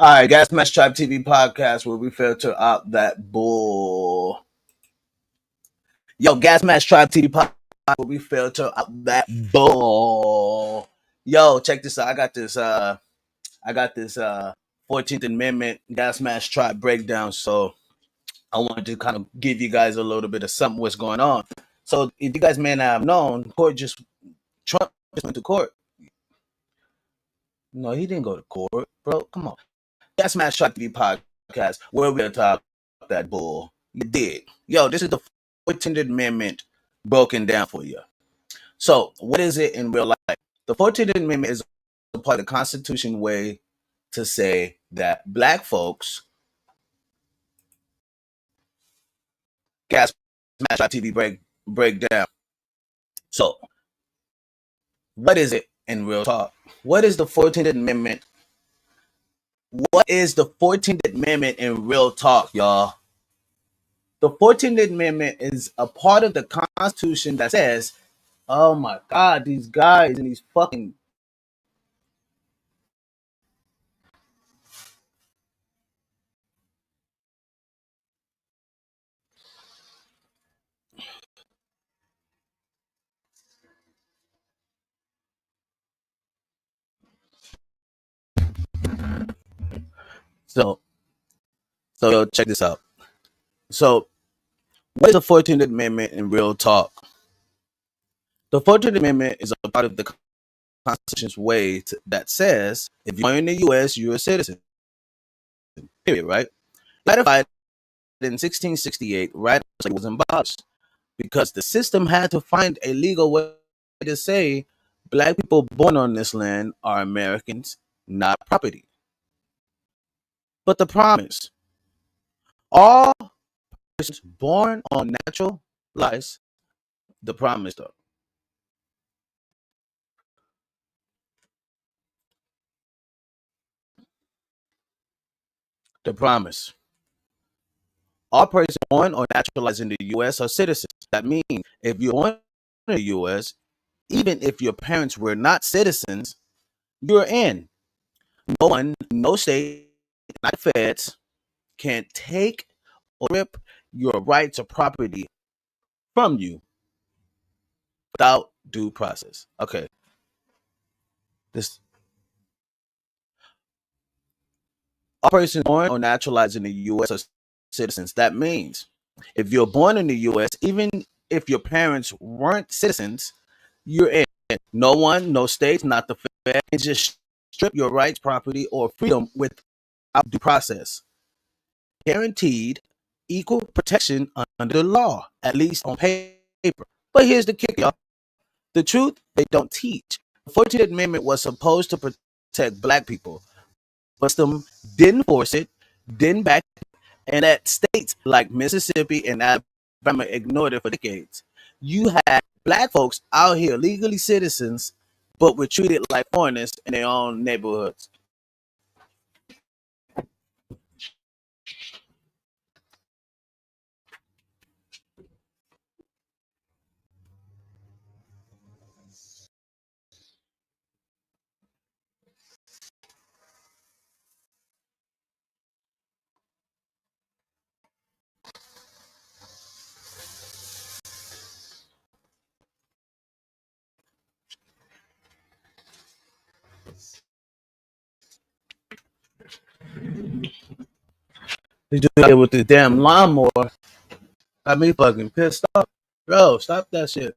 All right, Gas Mask Tribe TV podcast where we filter out that bull. Yo, Gas Mask Tribe TV podcast where we filter out that bull. Yo, check this out. I got this 14th Amendment Gas Mask Tribe breakdown. So I wanted to kind of give you guys a little bit of something what's going on. So if you guys may not have known, Trump just went to court. No, he didn't go to court, bro. Come on. Gas Mask Tribe TV podcast where we talk that bull. You did. Yo, this is the 14th Amendment broken down for you. So, what is it in real life? The 14th Amendment is a part of the Constitution way to say that black folks, Gas Mask Tribe TV breakdown. So, what is it in real talk? What is the 14th Amendment? What is the 14th Amendment in real talk, y'all? The 14th Amendment is a part of the Constitution that says, oh my God, these guys and these fucking. So, so check this out. So, what is the 14th Amendment in real talk? The 14th Amendment is a part of the Constitution's way that says if you're in the U.S., you're a citizen. Period, right? Ratified in 1668, right? It was abolished because the system had to find a legal way to say black people born on this land are Americans, not property. But the promise, all persons born on natural life, the promise though. The promise. All persons born or naturalized in the U.S. are citizens. That means if you're born in the U.S., even if your parents were not citizens, you're in. No one, no state, not feds can take or rip your right to property from you without due process. Okay, this all persons born or naturalized in the U.S. are citizens. That means if you're born in the U.S., even if your parents weren't citizens, you're in. No one, no state, not the Fed, can just strip your rights, property, or freedom without due process. Guaranteed equal protection under the law, at least on paper. But here's the kicker, y'all. The truth they don't teach. The 14th Amendment was supposed to protect black people, but some didn't force it, didn't back it, and that states like Mississippi and Alabama ignored it for decades. You had black folks out here legally citizens, but were treated like foreigners in their own neighborhoods. They do it with the damn lawnmower. Got me fucking pissed off. Bro, stop that shit.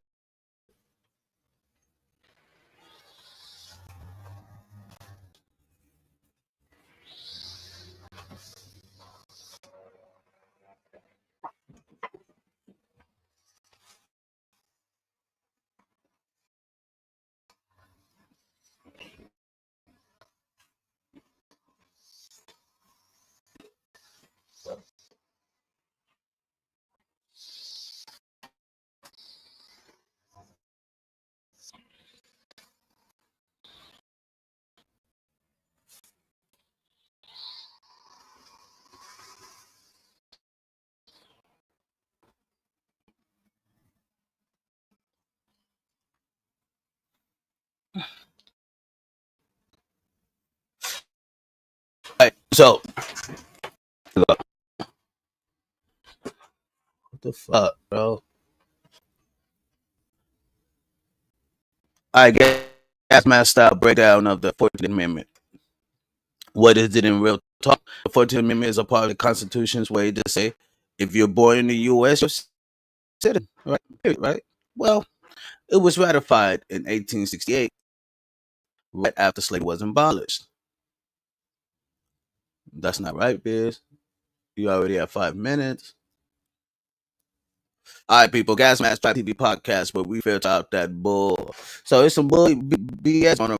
So, what the fuck, bro? I guess my style breakdown of the 14th Amendment. What is it in real talk? The 14th Amendment is a part of the Constitution's way to say if you're born in the U.S., you're a citizen, right? Right? Well, it was ratified in 1868, right after slavery was abolished. That's not right, Biz. You already have 5 minutes. All right, people. Gas Mask TV podcast, where we filter out that bull. So it's some bull BS going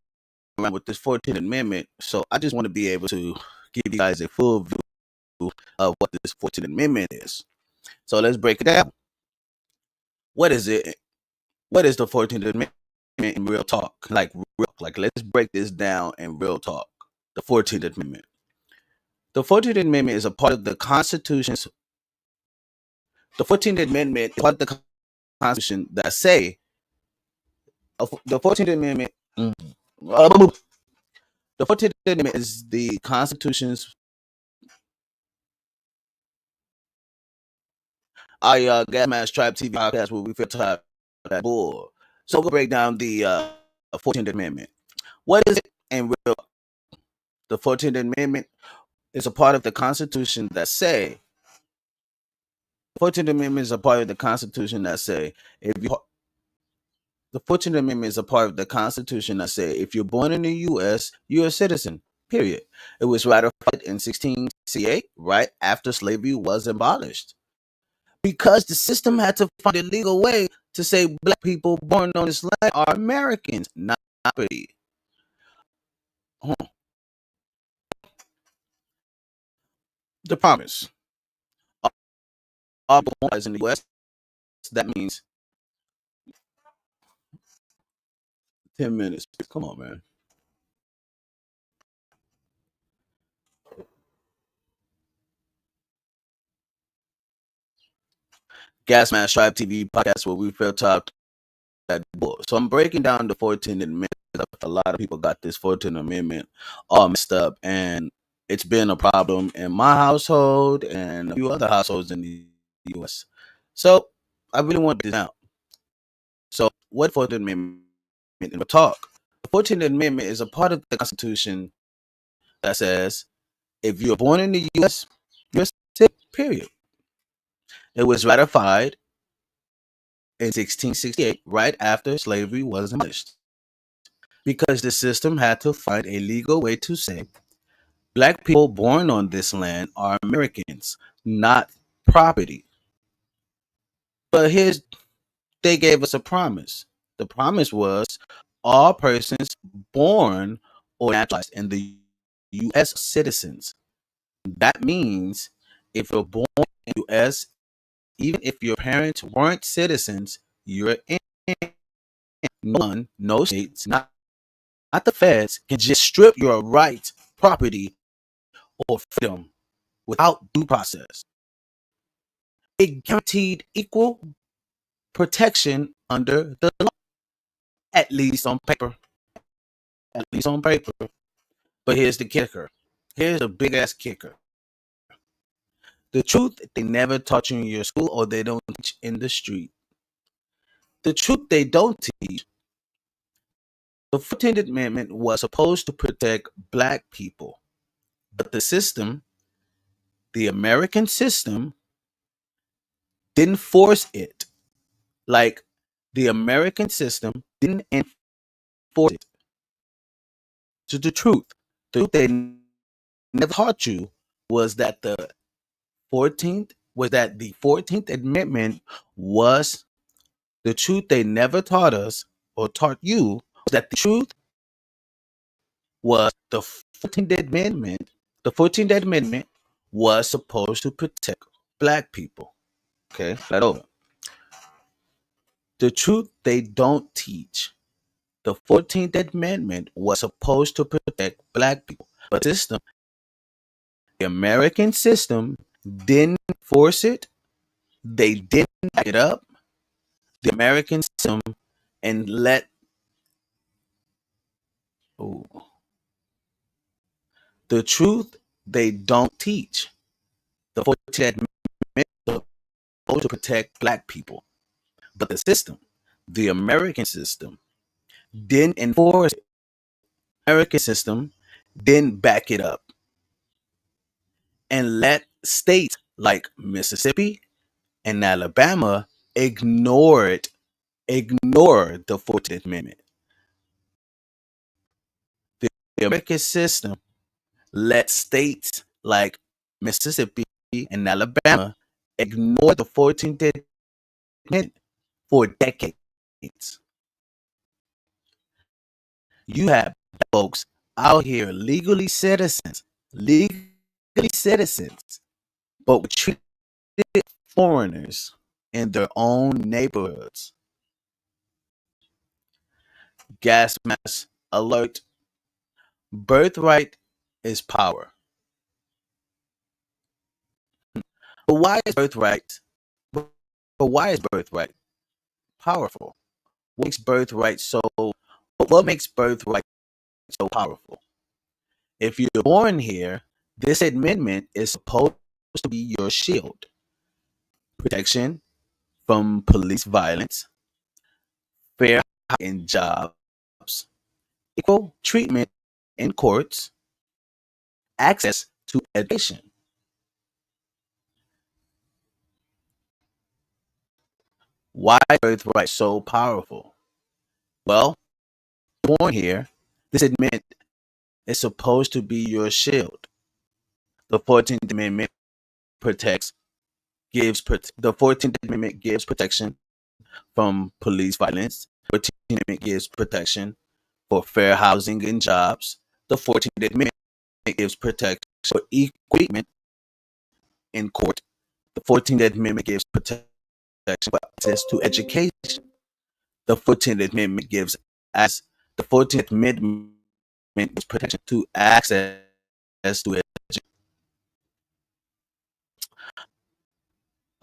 around with this 14th Amendment. So I just want to be able to give you guys a full view of what this 14th Amendment is. So let's break it down. What is it? What is the 14th Amendment in real talk? Like let's break this down in real talk. The 14th Amendment. The 14th Amendment is a part of the Constitution's. The 14th Amendment is part of the Constitution that say the 14th Amendment. The 14th Amendment is the Constitution's. Gas Mask Tribe TV podcast where we feel tired of that bull. So we'll break down the 14th Amendment. What is it in real? The 14th Amendment is a part of the Constitution that say. The 14th Amendment is a part of the Constitution that say if you. The 14th Amendment is a part of the Constitution that say if you're born in the U.S., you're a citizen. Period. It was ratified in 1668, right after slavery was abolished, because the system had to find a legal way to say black people born on this land are Americans, not property. The promise. All born in the U.S. That means 10 minutes. Come on, man. Gas Mask Tribe TV podcast where we feel talk that book. So I'm breaking down the 14th Amendment. A lot of people got this 14th Amendment all messed up, and it's been a problem in my household and a few other households in the U.S. So I really want to break this down. So what 14th Amendment in the talk? The 14th Amendment is a part of the Constitution that says if you're born in the U.S., you're a citizen, period. It was ratified in 1668, right after slavery was abolished, because the system had to find a legal way to say black people born on this land are Americans, not property. But here's they gave us a promise. The promise was all persons born or naturalized in the U.S. citizens. That means if you're born in the U.S., even if your parents weren't citizens, you're in. No states, not the feds, can just strip your rights, property, or freedom without due process. It guaranteed equal protection under the law, at least on paper. At least on paper. But here's the kicker. Here's a big ass kicker. The truth they never taught you in your school or they don't teach in the street. The truth they don't teach. The 14th Amendment was supposed to protect black people. But the system, the American system, didn't force it. Like the American system didn't enforce it. To the truth. The truth they never taught you was that the 14th Amendment was the truth they never taught us or taught you was that the truth was the 14th Amendment. The 14th Amendment was supposed to protect black people. Okay, that over. The truth they don't teach. The 14th Amendment was supposed to protect black people. But the American system didn't force it. They didn't back it up. The American system and let oh, the truth they don't teach. The 14th Amendment is supposed to protect black people, but the system, the American system, didn't enforce it. The American system didn't back it up and let states like Mississippi and Alabama ignore the 14th Amendment. The American system let states like Mississippi and Alabama ignore the 14th Amendment for decades. You have folks out here legally citizens, but were treated foreigners in their own neighborhoods. Gas mask alert. Birthright is power. But why is birthright? But why is birthright powerful? What makes birthright so? What makes birthright so powerful? If you're born here, this amendment is supposed to be your shield, protection from police violence, fair in jobs, equal treatment in courts, access to education. Why is birthright so powerful? Well, born here, this amendment is supposed to be your shield. The 14th Amendment protects the 14th Amendment gives protection from police violence. The 14th Amendment gives protection for fair housing and jobs. The 14th Amendment gives protection for equal treatment in court. The 14th Amendment gives protection for access to education. The 14th Amendment gives as the 14th Amendment gives protection to access to education.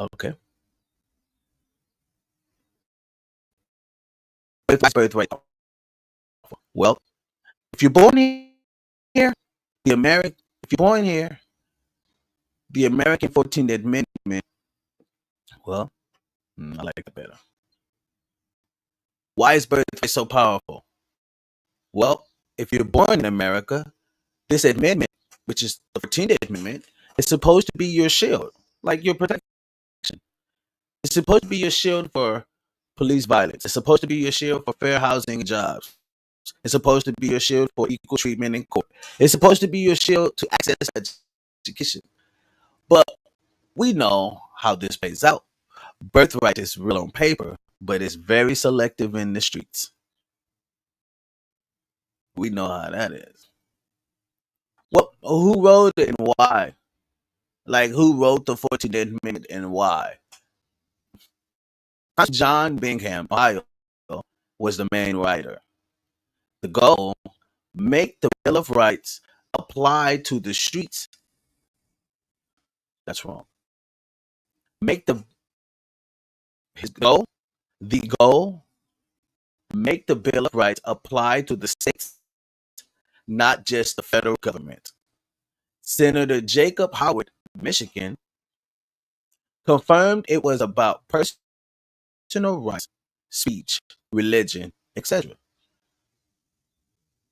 Okay. Birthright. Well, if you're born here, the American if you're born here, the American 14th Amendment, well, I like it better. Why is birthright so powerful? Well, if you're born in America, this amendment, which is the 14th Amendment, is supposed to be your shield, like your protection. It's supposed to be your shield for police violence. It's supposed to be your shield for fair housing and jobs. It's supposed to be your shield for equal treatment in court. It's supposed to be your shield to access education. But we know how this plays out. Birthright is real on paper, but it's very selective in the streets. We know how that is. What? Who wrote it and why? Like, who wrote the 14th Amendment and why? John Bingham, Ohio, was the main writer. The goal: make the Bill of Rights apply to the streets. That's wrong. Make his goal, the goal, make the Bill of Rights apply to the states, not just the federal government. Senator Jacob Howard, Michigan, confirmed it was about personal rights, speech, religion, etc.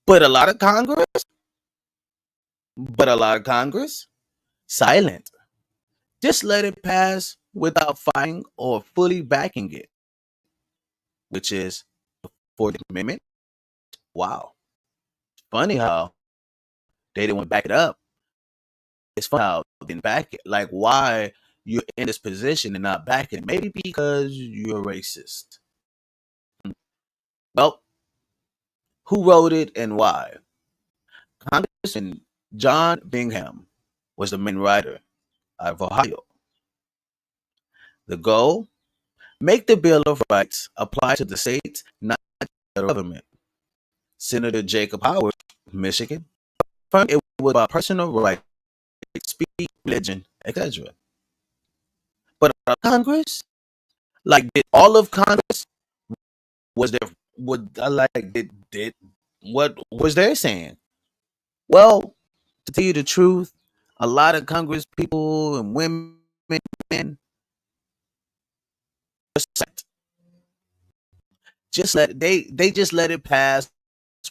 But a lot of Congress, silent. Just let it pass without fighting or fully backing it, which is the 14th Amendment. Wow. Funny how they didn't want to back it up. It's funny how they didn't back it. Like, why you're in this position and not backing it? Maybe because you're racist. Well, who wrote it and why? Congressman John Bingham was the main writer of Ohio. The goal: make the Bill of Rights apply to the states, not the federal government. Senator Jacob Howard, Michigan, confirmed it was about personal rights, speech, religion, etc. But Congress, like, did all of Congress, was there? Would like did what was they saying? Well, to tell you the truth, A lot of Congress people and women just they just let it pass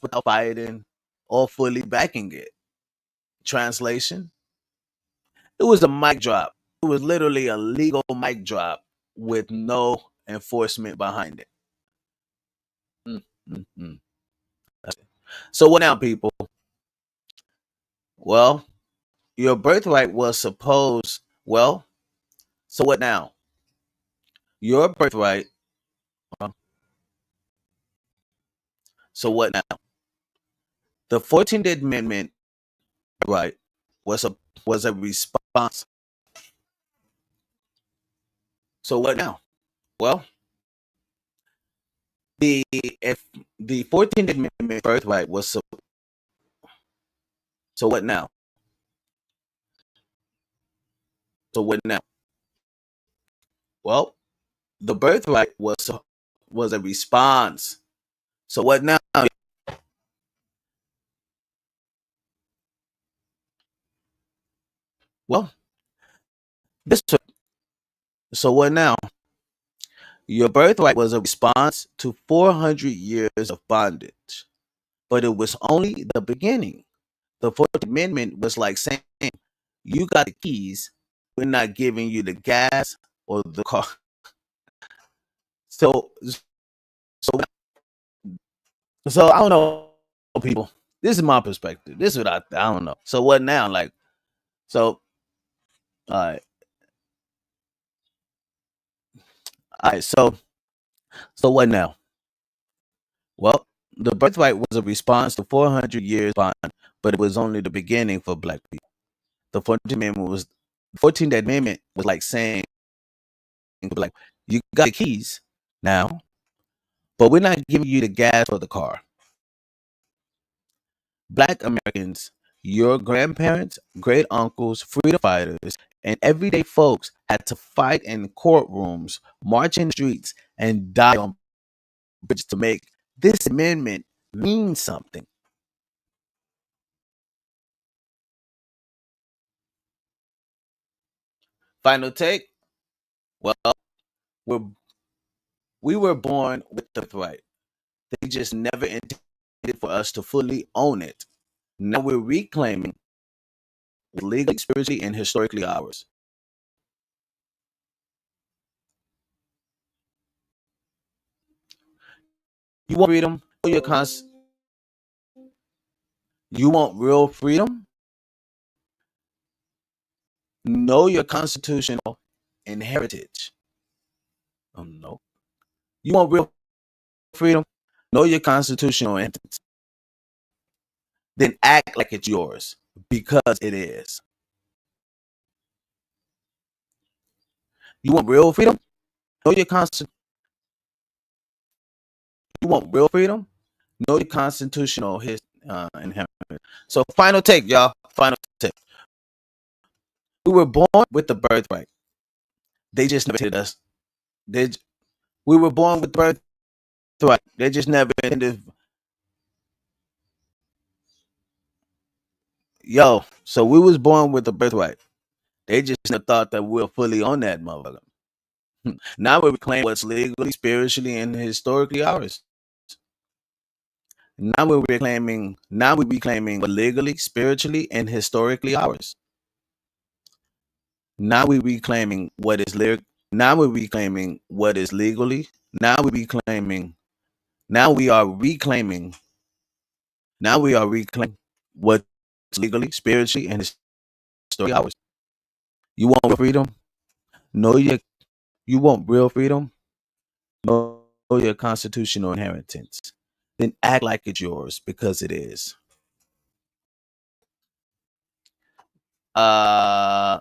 without fighting or fully backing it. Translation: it was a mic drop. It was literally a legal mic drop with no enforcement behind it. Mm, mm, mm. So what now, people? Well, your birthright was supposed. Well, so what now? Your birthright. uh, So what now? The 14th Amendment right was a response. So what now? Well, the if the 14th Amendment birthright was so what now? So what now? Well, the birthright was a response. So what now? Well, this so what now? Your birthright was a response to 400 years of bondage, but it was only the beginning. The 14th Amendment was like saying, "You got the keys. We're not giving you the gas or the car." So, so, so I don't know, people. This is my perspective. This is what I don't know. So what now? Like, so, all right, all right. So what now? Well, the birthright was a response to 400 years bond, but it was only the beginning for Black people. The 14th Amendment was like saying, like, you got the keys now, but we're not giving you the gas for the car. Black Americans, your grandparents, great uncles, freedom fighters, and everyday folks had to fight in courtrooms, march in streets, and die on bridges to make this amendment mean something. Final take. Well, we're, we were born with the right. They just never intended for us to fully own it. Now we're reclaiming legally, spiritually, and historically ours. You want freedom? You want real freedom? Know your constitutional and heritage. No. You want real freedom? Know your constitutional and then act like it's yours because it is. You want real freedom? Know your constitution. You want real freedom? Know your constitutional and heritage. So final take, y'all. Final take. We were born with the birthright. They just never hit us. They we were born with birthright. They just never intended. Yo, so we was born with the birthright. They just never thought that we're fully on that motherfucker. Now we reclaim what's legally, spiritually, and historically ours. Now we're reclaiming what legally, spiritually, and historically ours. Now we're reclaiming what is now we're reclaiming what is legally. Now we're reclaiming now we are reclaiming now we are reclaiming what's legally, spiritually, and historically ours. You want real freedom? Know your you want real freedom? Know your constitutional inheritance. Then act like it's yours because it is. Uh,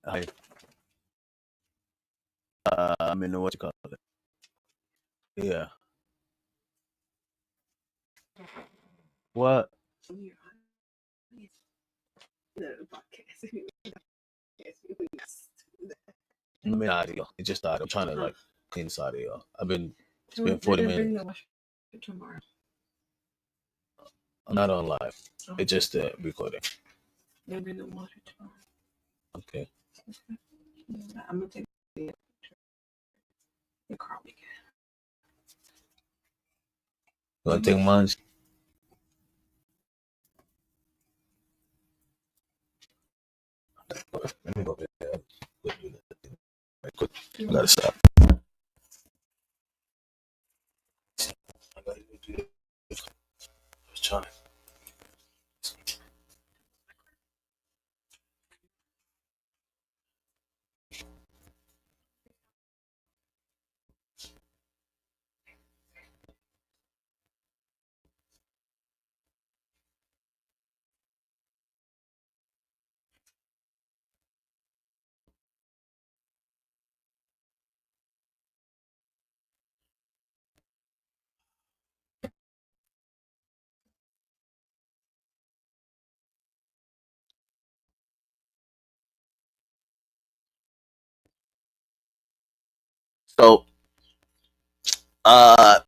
I, I mean, what you call it? Yeah. What? I mean, audio. It just started. I'm trying to like clean this audio. It's been 40 minutes. I'm not on live. It's just recording. Maybe the water too. Okay. I'm gonna take your car again. You want to take mine? Let me go there. Right quick. I gotta stop. I gotta do this. I was trying to. So, uh,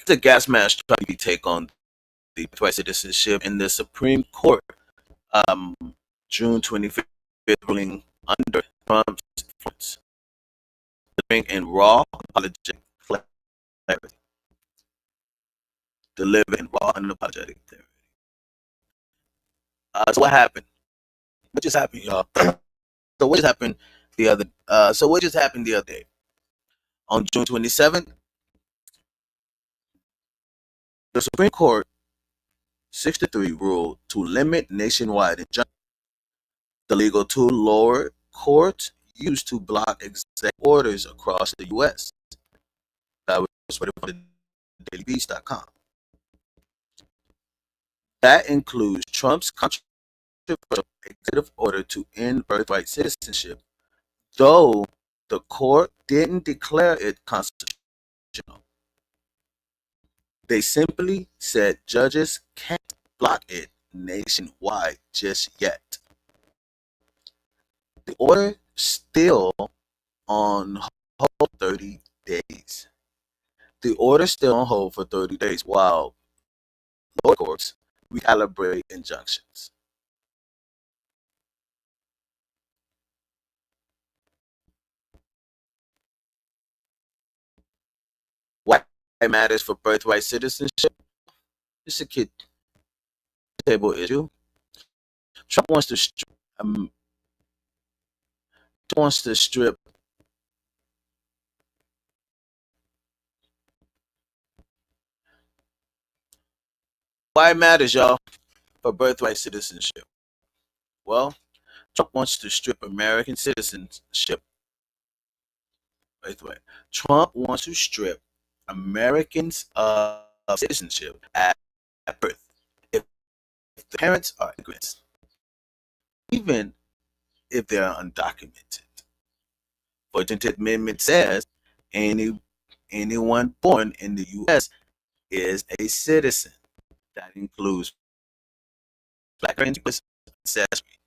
the gas mask tried to take on the birthright citizenship in the Supreme Court, um, June 25th, ruling under Trump's influence, delivering in raw apologetic clarity. Delivered in raw unapologetic clarity. So what happened? What just happened, y'all? So what just happened the other? What just happened the other day? On June 27th, the Supreme Court 6-3 ruled to limit nationwide injunction, the legal tool lower courts use to block executive orders across the U.S. That was reported on dailybeast.com. That includes Trump's controversial executive order to end birthright citizenship, though the court didn't declare it constitutional. They simply said judges can't block it nationwide just yet. The order still on hold 30 days. The order still on hold for 30 days while lower courts recalibrate injunctions. Why it matters for birthright citizenship? It's a kid table issue. Trump um, wants to strip. Why it matters, y'all, for birthright citizenship? Well, Trump wants to strip American citizenship. Birthright. Trump wants to strip Americans of citizenship at birth if the parents are immigrants, even if they are undocumented. 14th Amendment says anyone born in the U.S. is a citizen. That includes black parents, ancestry.